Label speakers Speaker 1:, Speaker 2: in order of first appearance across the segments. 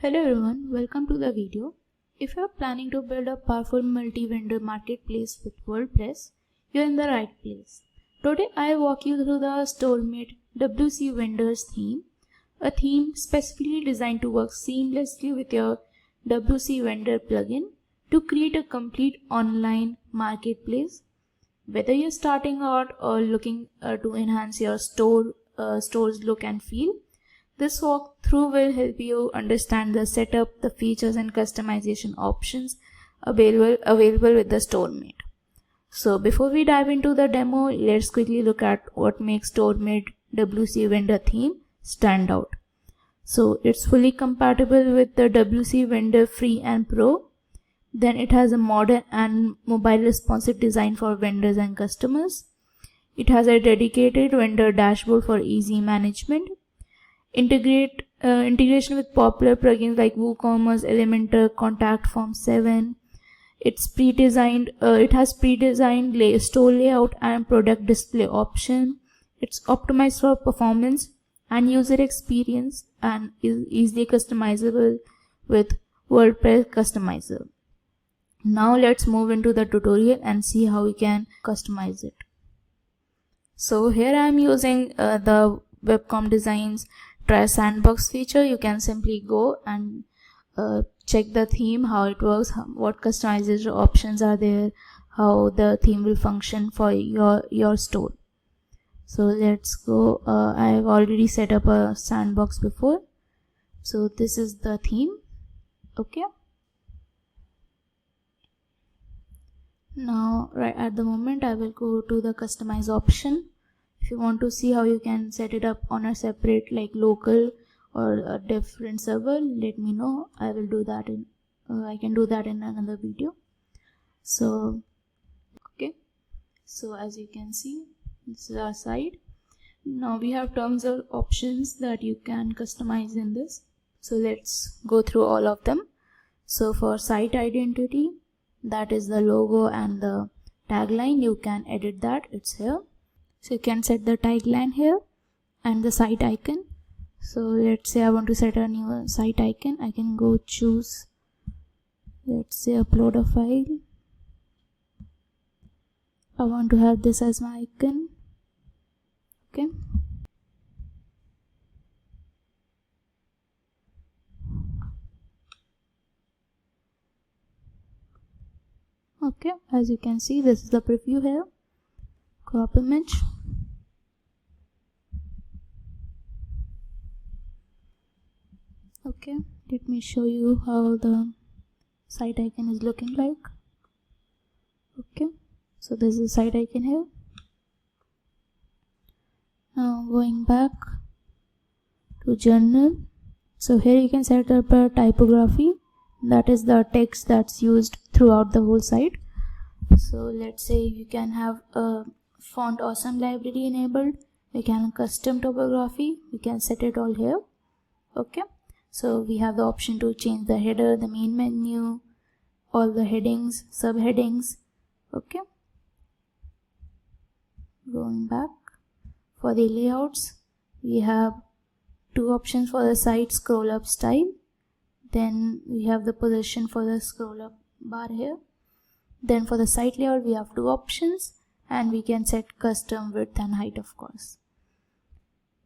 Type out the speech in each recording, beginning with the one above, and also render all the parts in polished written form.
Speaker 1: Hello everyone, welcome to the video. If you are planning to build a powerful multi-vendor marketplace with WordPress, you're in the right place. Today I walk you through the StoreMate WC Vendors theme, a theme specifically designed to work seamlessly with your WC Vendor plugin to create a complete online marketplace. Whether you're starting out or looking to enhance your store's look and feel, this walkthrough will help you understand the setup, the features and customization options available with the StoreMate. So before we dive into the demo, let's quickly look at what makes StoreMate WC Vendor theme stand out. So it's fully compatible with the WC Vendor Free and Pro. Then it has a modern and mobile responsive design for vendors and customers. It has a dedicated vendor dashboard for easy management. Integration with popular plugins like WooCommerce, Elementor, Contact Form 7. It has pre-designed store layout and product display option. It's optimized for performance and user experience and is easily customizable with WordPress Customizer. Now let's move into the tutorial and see how we can customize it. So here I am using the Wbcom Designs Try Sandbox feature. You can simply go and check the theme, how it works, what customization options are there, how the theme will function for your store. So let's go. I have already set up a sandbox before. So this is the theme. Okay. Now right at the moment I will go to the customize option. If you want to see how you can set it up on a separate like local or a different server, let me know. I will do that I can do that in another video. So okay, so as you can see, this is our site. Now we have tons of options that you can customize in this. So let's go through all of them. So for site identity, that is the logo and the tagline, you can edit that. It's here. So you can set the tagline here and the site icon. So let's say I want to set a new site icon. I can go choose, let's say upload a file. I want to have this as my icon. Okay. Okay, as you can see, this is the preview here. Crop image. Okay, let me show you how the site icon is looking like. Okay, so this is the site icon here. Now going back to journal. So here you can set up a typography, that is the text that's used throughout the whole site. So let's say you can have a font awesome library enabled. We can custom typography, we can set it all here. Okay, so we have the option to change the header, the main menu, all the headings, subheadings. Okay, going back, for the layouts we have two options for the site scroll up style. Then we have the position for the scroll up bar here. Then for the site layout we have two options, and we can set custom width and height, of course.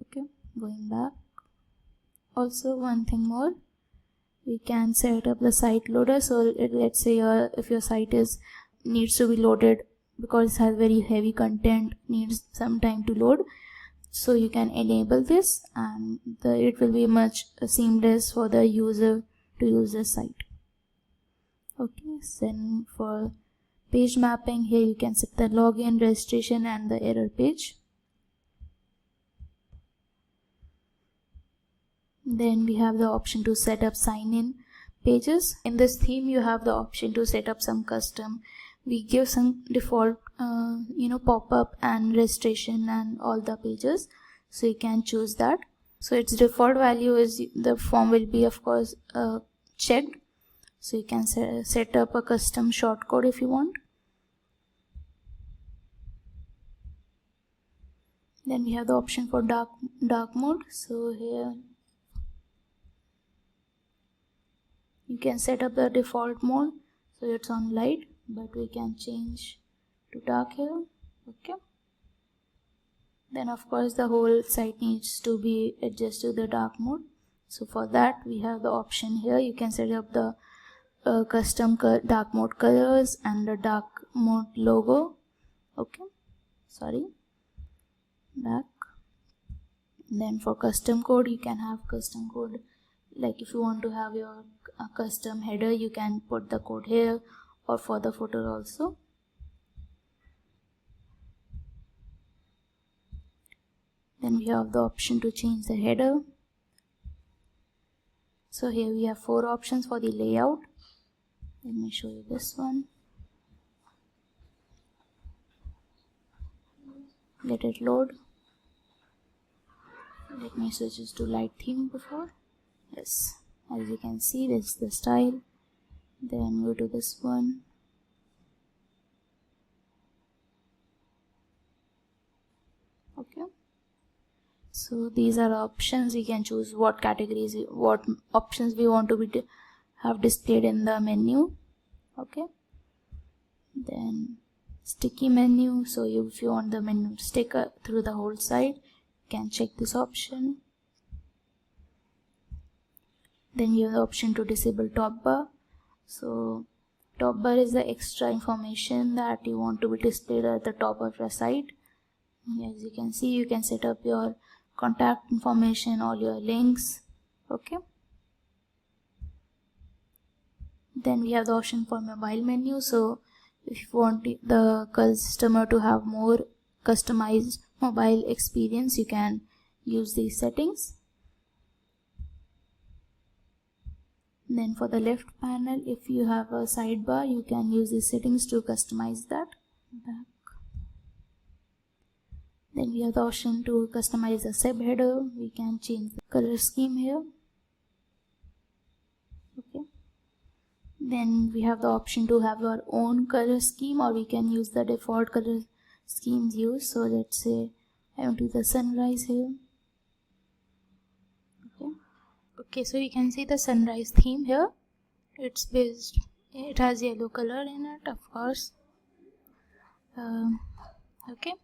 Speaker 1: Okay, going back. Also one thing more, we can set up the site loader. So let's say if your site needs to be loaded because it has very heavy content, needs some time to load, so you can enable this and it will be much seamless for the user to use the site. Okay, then for page mapping, here you can set the login, registration and the error page. Then we have the option to set up sign-in pages. In this theme you have the option to set up some custom. We give some default pop-up and registration and all the pages, so you can choose that. So its default value is the form will be of course checked. So you can set up a custom shortcode if you want. Then we have the option for dark mode. So here You can set up the default mode, so it's on light, but we can change to dark here. Okay, then of course the whole site needs to be adjusted to the dark mode. So for that we have the option here. You can set up the custom dark mode colors and the dark mode logo. Okay, sorry, back. Then for custom code, you can have custom code, like if you want to have your custom header, you can put the code here, or for the footer also. Then we have the option to change the header. So here we have 4 options for the layout. Let me show you this one. Let it load. Let me switch this to light theme before. Yes, as you can see, this is the style. Then go to this one. Okay, so these are options. We can choose what categories, what options we want to be have displayed in the menu. Okay, then sticky menu. So if you want the menu to stick through the whole site, you can check this option. Then you have the option to disable top bar. So top bar is the extra information that you want to be displayed at the top of your site. As you can see, you can set up your contact information, all your links. Okay, then we have the option for mobile menu. So if you want the customer to have more customized mobile experience, you can use these settings. Then for the left panel, if you have a sidebar, you can use these settings to customize that. Back. Then we have the option to customize the subheader. We can change the color scheme here. Okay, then we have the option to have our own color scheme, or we can use the default color schemes used. So let's say I want to do the sunrise here. Okay, so you can see the sunrise theme here. It has yellow color in it, of course. Okay,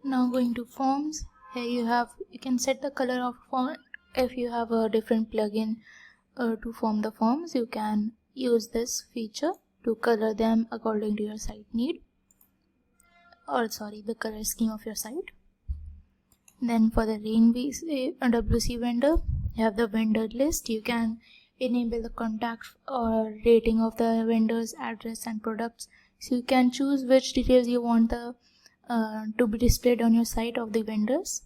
Speaker 1: now going to forms. Here you can set the color of font. If you have a different plugin to form the forms, you can use this feature to color them according to your site need, or the color scheme of your site. Then for the WC vendor, you have the vendor list. You can enable the contact or rating of the vendor's address and products. So you can choose which details you want to be displayed on your site of the vendors.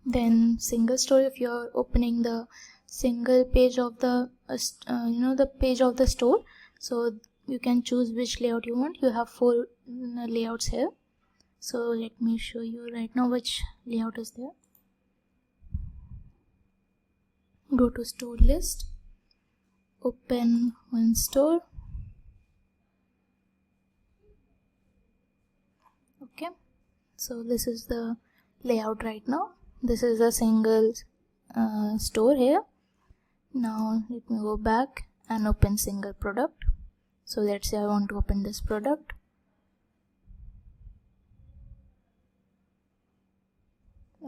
Speaker 1: Then single store, if you're opening the single page of the the page of the store, so you can choose which layout you want. You have 4 layouts here. So let me show you right now which layout is there. Go to store list, open one store. Okay, so this is the layout right now. This is a single store here. Now let me go back and open single product. So let's say I want to open this product.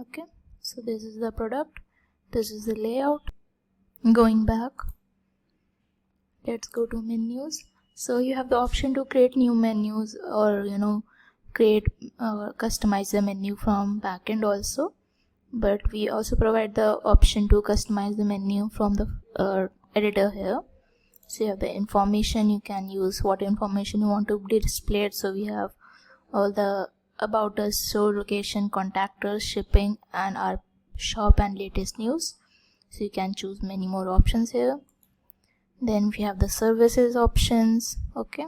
Speaker 1: Okay, so this is the product, this is the layout. Going back, let's go to menus. So you have the option to create new menus, or customize the menu from backend also, but we also provide the option to customize the menu from the editor here. So you have the information. You can use what information you want to be displayed. So we have all the about us, store location, contact us, shipping, and our shop and latest news. So you can choose many more options here. Then we have the services options. Okay,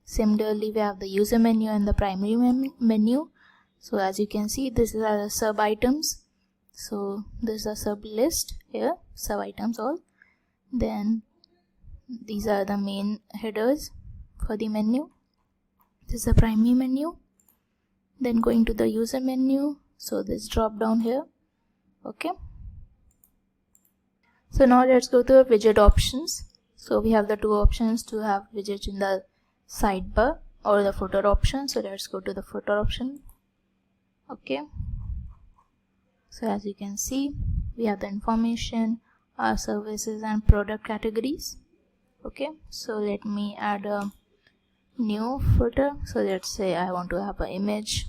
Speaker 1: similarly we have the user menu and the primary menu. So as you can see, this is our sub items. So this is a sub list here, sub items all. Then these are the main headers for the menu. This is the primary menu. Then going to the user menu, so this drop down here. Okay, So now let's go to widget options. So we have the two options to have widgets in the sidebar or the footer option. So let's go to the footer option. Okay, so as you can see, we have the information, our services and product categories. Okay, so let me add a new footer. So let's say I want to have an image.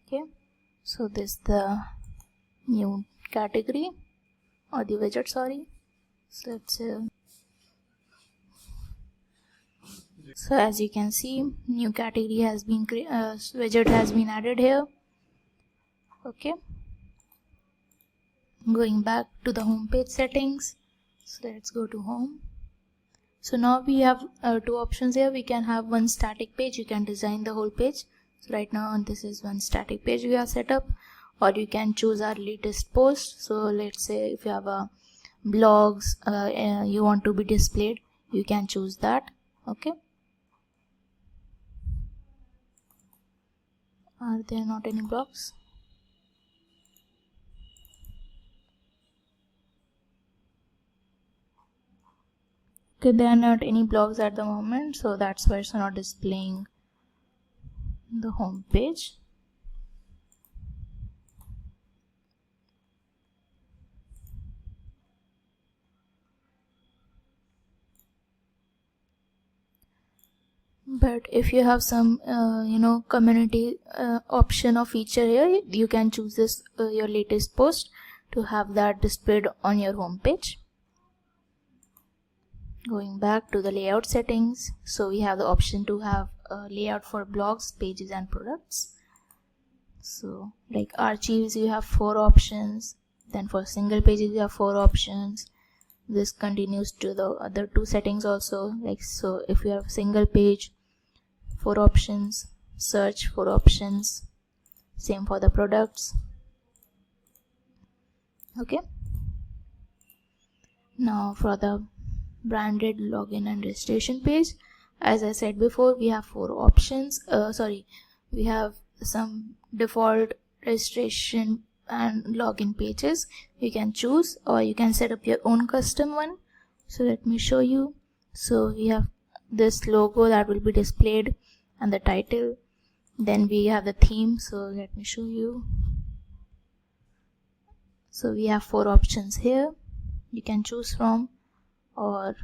Speaker 1: Okay, so this is the new category or the widget, sorry. So let's say, so as you can see, new category has been widget has been added here. Okay, going back to the home page settings. So let's go to home. So now we have two options here. We can have one static page. You can design the whole page. So right now this is one static page we have set up, or you can choose our latest post. So let's say if you have a blogs you want to be displayed, you can choose that. Okay, are there not any blogs? Okay, there are not any blogs at the moment, so that's why it's not displaying the home page. But if you have some community option or feature here, you can choose this your latest post to have that displayed on your home page. Going back to the layout settings, so we have the option to have a layout for blogs, pages and products. So like archives, you have 4 options. Then for single pages you have 4 options. This continues to the other 2 settings also. Like, so if you have single page, 4 options, search 4 options, same for the products. Okay, now for the branded login and registration page, as I said before, we have 4 options. We have some default registration and login pages you can choose, or you can set up your own custom one. So let me show you. So we have this logo that will be displayed and the title. Then we have the theme. So let me show you. So we have 4 options here you can choose from, or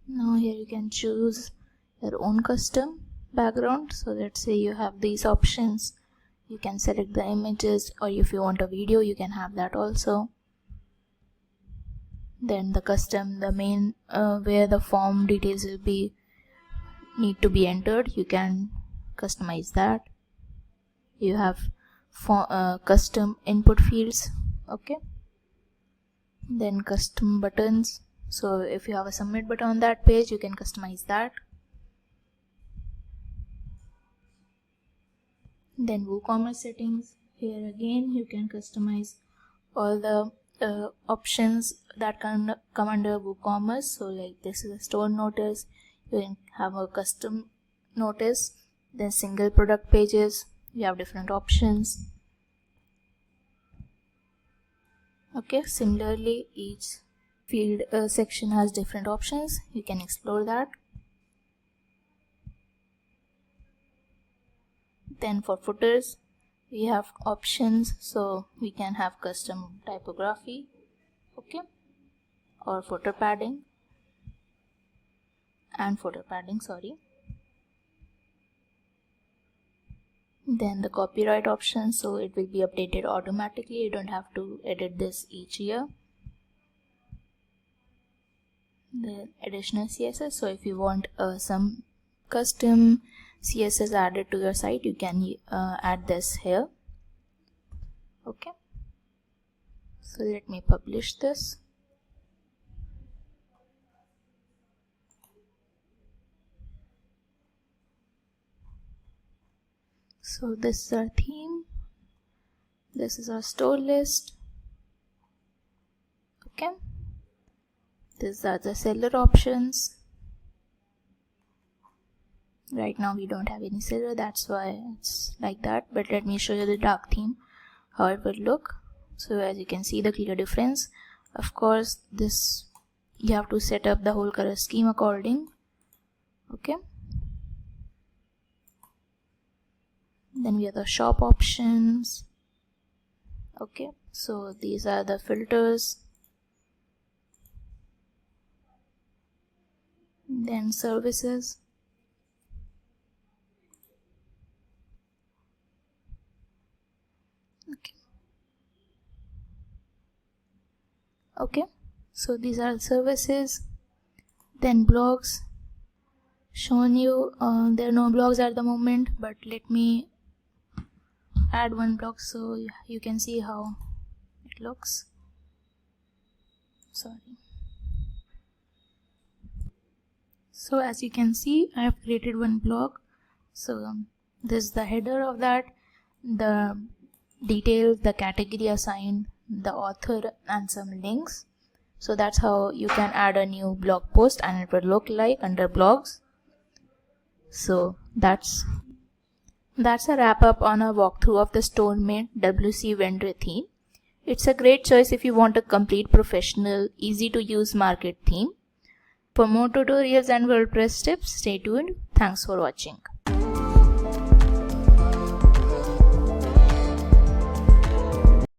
Speaker 1: now here you can choose your own custom background. So let's say you have these options, you can select the images, or if you want a video you can have that also. Then the custom, the main where the form details will be need to be entered, you can customize that. You have custom input fields. Okay, then custom buttons. So if you have a submit button on that page, you can customize that. Then WooCommerce settings, here again you can customize all the options that can come under WooCommerce. So like this is a store notice, you can have a custom notice. Then single product pages, you have different options. Okay, similarly each field section has different options, you can explore that. Then for footers we have options, so we can have custom typography, okay, or footer padding and footer padding, sorry. Then the copyright option, so it will be updated automatically, you don't have to edit this each year. The additional CSS, so if you want some custom CSS added to your site, you can add this here. Okay, so let me publish this. So this is our theme, this is our store list. Okay, These are the seller options. Right now we don't have any seller, that's why it's like that, but let me show you the dark theme, how it would look. So as you can see the clear difference. Of course this you have to set up the whole color scheme according. Okay, then we have the shop options. Okay, so these are the filters, then services. Okay, so these are services. Then blogs, shown you there are no blogs at the moment, but let me add one blog so you can see how it looks. Sorry. So as you can see, I have created one blog. So this is the header of that, the details, the category assigned, the author, and some links. So that's how you can add a new blog post and it will look like under blogs. So that's a wrap up on a walkthrough of the StoreMate WC vendor theme. It's a great choice if you want a complete professional, easy to use market theme. For more tutorials and WordPress tips, stay tuned. Thanks for watching.